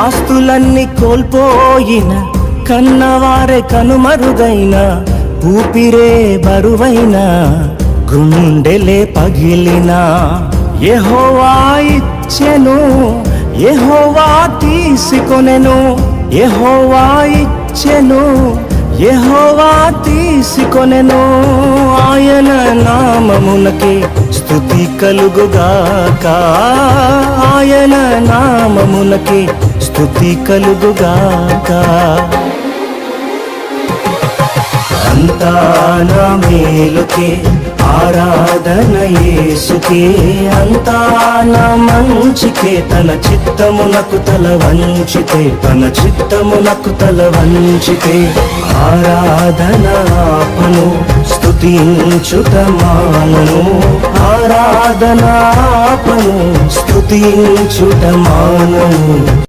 ఆస్తులన్నీ కోల్పోయిన, కన్నవారే కనుమరుగైన, ఊపిరే బరువైన, గుండెలే పగిలిన, యెహోవా ఇచ్చెను, యెహోవా తీసుకొనెను, యెహోవా ఇచ్చెను, యెహోవా తీసుకొనెను. ఆయన నామమునకే స్తుతి కలుగుగాక, ఆయన నామమునకే స్తుతి కలుగుగాక. అంతా నా మేలుకే ఆరాధన యేసుకే, అంతా నా మంచికే, తన చిత్తమునకు తల వంచితే, తన చిత్తమునకు తల వంచితే, ఆరాధన ఆపను, స్తుతించుట మానను, ఆరాధన ఆపను, స్తుతించుట మానను.